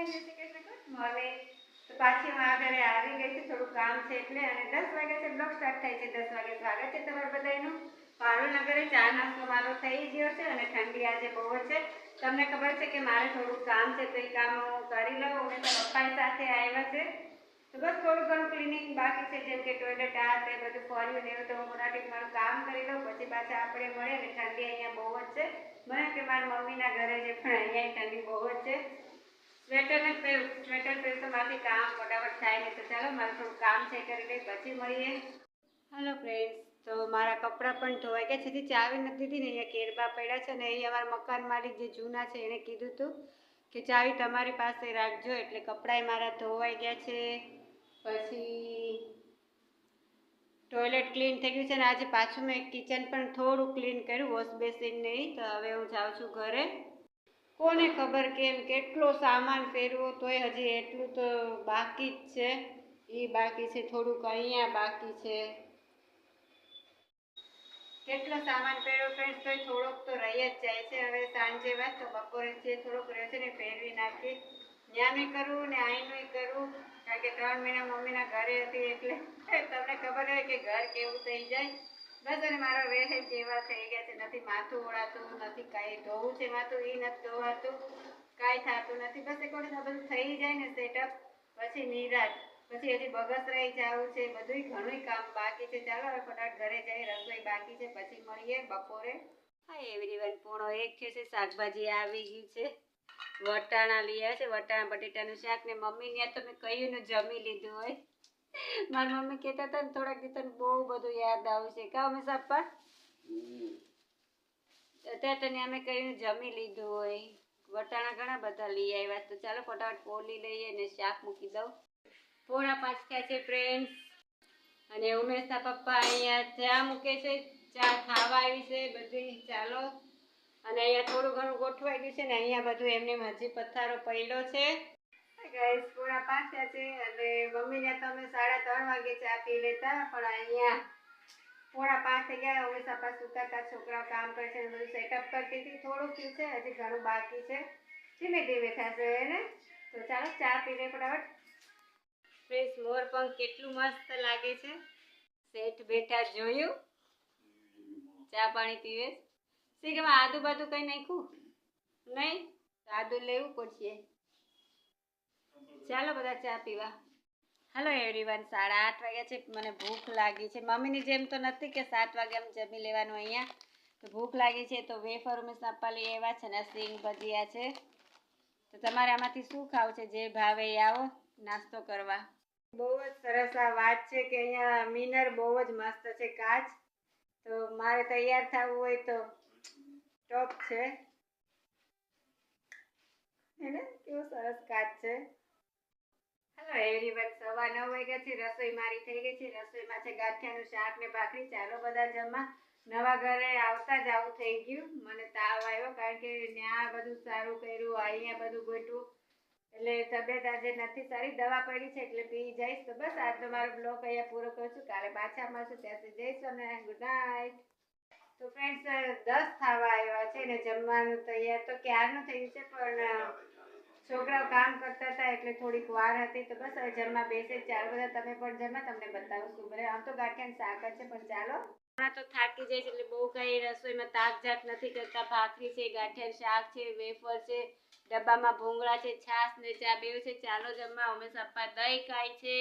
Morning તો પાછી મારા ઘરે આવી ગઈ છે, થોડું કામ છે એટલે, અને 10 વાગ્યા છે બ્લોગ સ્ટાર્ટ થાય છે. 10 વાગે સ્વાગત છે તમારા બધાનું. ભાવનગરે ચા નાસ્તો મારો થઈ ગયો છે અને ઠંડી આજે બહુ છે. તમને ખબર છે કે મારે થોડું કામ છે તો એ કામ હું કરી લઉં. અમે તો પપ્પા સાથે આવ્યા છે તો બસ થોડું ઘણું ક્લિનિંગ બાકી છે, જેમ કે ટોયલેટ આ તે બધું ફોર્યું ને એવું, તો હું મોટાટી મારું કામ કરી લઉં. પછી પાછા આપણે મળે ને. ઠંડી અહીંયા બહુ જ છે. મને કે મારા મમ્મીના ઘરે છે પણ અહીંયા ઠંડી બહુ જ છે. સ્વેટર પહેર તો મારાથી કામ ફટાફટ થાય નહીં. તો ચાલો મારે થોડું કામ છે કરી લઈ, પછી મળીએ. હાલો ફ્રેન્ડ્સ, તો મારા કપડાં પણ ધોવાઈ ગયા છે. ચાવી નથી દીધી ને, અહીંયા કેરબા પડ્યા છે ને અહીંયા અમારા મકાન માલિક જે જૂના છે એણે કીધું હતું કે ચાવી તમારી પાસે રાખજો, એટલે કપડાંય મારા ધોવાઈ ગયા છે. પછી ટોયલેટ ક્લીન થઈ ગયું છે ને આજે પાછું મેં કિચન પણ થોડું ક્લીન કર્યું, વોશ બેસિન નહીં. તો હવે હું જાઉં છું ઘરે. કોને ખબર કેમ કેટલો સામાન ફેરવો તોય હજી એટલું તો બાકી જ છે. એ બાકી છે, થોડુંક અહીંયા બાકી છે. કેટલો સામાન ફેરવો ફ્રેન્ડ્સ, તોય થોડોક તો રહી જ જાય છે. હવે સાંજે વાત તો બપોરે જે થોડોક રહેશે ને ફેરવી નાખી. ન્યાનું કરવું ને અહીંનું કરવું, કારણ કે 3 મહિના મમ્મીના ઘરે હતી એટલે તમને ખબર હોય કે ઘર કેવું થઈ જાય. બસ અને મારા વેહે કેવા થઈ ગયા છે. નથી માથું ઓળાતું, નથી કાંઈ ધોવું છે માથું એ નથી ધોવાતું, કાંઈ થતું નથી. બસ એક વખત આ બધું થઈ જાય ને સેટઅપ પછી નિરાશ. પછી હજી બગસરાઈ જવું છે, બધું ઘણું કામ બાકી છે. ચાલો હવે ફટાફટ ઘરે જઈ, રસોઈ બાકી છે, પછી મળીએ બપોરે. હા એવરીવન, 1:30 થયો છે. શાકભાજી આવી ગયું છે. વટાણા લઈ આવ્યા છે, વટાણા બટેટાનું શાક ને. મમ્મી ને તો મેં કહ્યું ને જમી લીધું હોય. મારી મમ્મી કહેતા હતા ને થોડાક દિવસ બહુ બધું યાદ આવશે કા અમે સાપા. અત્યારે તને અમે કહ્યું જમી લીધું હોય. વટાણા ઘણા બધા લઈ આવ્યા. તો ચાલો ફટાફટ પોલી લઈએ ને શાક મૂકી દઉં. 4:30 થયા છે ફ્રેન્ડ્સ, અને ઉમેશના પપ્પા અહીંયા ચા મૂકે છે. ચા ખાવા આવી છે બધી. ચાલો, અને અહીંયા થોડું ઘણું ગોઠવાઈ ગયું છે ને અહીંયા બધું એમને હજી પથ્થારો પડ્યો છે. ગાઈસ 4:30 થયા છે અને મમ્મીને તો અમે 3:30 વાગે ચા પી લેતા, પણ અહીંયા 4:30 થઈ ગયા. અમે સપા સુતાતા, છોકરાઓ કામ કરે છે, બધું સેટઅપ કરતી હતી. થોડું થયું છે, હજી ઘણું બાકી છે. ધીમે ધીમે થશે ને. તો ચાલો ચા પી લે ફટાફટ. ફ્રેશ મોરપંખ કેટલું મસ્ત લાગે છે. શેઠ બેઠા જોયું, ચા પાણી પીવે. શીખમાં આદુ બાદુ કઈ નાખ્યું નહીં? આદુ લેવું પડશે. ચાલો બધા ચા પીવા. હાલો એવરીવન, 8:30 વાગ્યા છે. મને ભૂખ લાગી છે. મમ્મીની જેમ તો નથી કે 7 વાગે આમ જમી લેવાનું. અહીંયા તો ભૂખ લાગી છે તો વેફર અમે સાપા લઈ આવ્યા છે ને સિંગ ભજીયા છે. તો તમારે આમાંથી શું ખાવું છે? જે ભાવે એ આવો નાસ્તો કરવા. બહુ જ સરસ આ વાત છે કે અહીંયા મિનર બહુ જ મસ્ત છે, કાચ. તો મારે તૈયાર થવું હોય તો ટોપ છે એને, કેવું સરસ કાચ છે. હેલો એવરીવન, 9:15 વાગ્યા છે. રસોઈ મારી થઈ ગઈ છે. રસોઈમાં છે ગાંઠિયાનું શાક ને ભાખરી. ચાલો બધા જમવા. નવા ઘરે આવતા જ આવું થઈ ગયું. મને તાવ આવ્યો કારણ કે ત્યાં બધું સારું કર્યું, અહીંયા બધું ગોઠવું એટલે તબિયત આજે નથી સારી. દવા પડી છે એટલે પી જઈશ. તો બસ આજનો મારો બ્લોગ અહીંયા પૂરો કરું છું. કાલે પાછા મળશું. ત્યાં સુધી જય સ્વામિનારાયણ, ગુડ નાઇટ. તો ફ્રેન્ડ્સ 10 થવા આવ્યા છે ને જમવાનું તૈયાર તો ક્યારનું થયું છે, પણ છોકરાઓ કામ કરતા હતા એટલે થોડીક વાર હતી. તો બસ હવે જમવા બેસે. ચાલો બધા તમે પણ જમવા, તમને બતાવું શું બને. આમ તો ગાંઠિયાનું શાક જ છે, પણ ચાલો હમણાં તો થાકી જાય છે એટલે બહુ કઈ રસોઈમાં તાક ઝાક નથી કરતા. ભાખરી છે, ગાંઠિયાનું શાક છે, વેફર છે, ડબ્બામાં ભૂંગળા છે, છાશ ને ચા બેવ છે. ચાલો જમવા. અમે સપ્પા દહીં ખાય છે.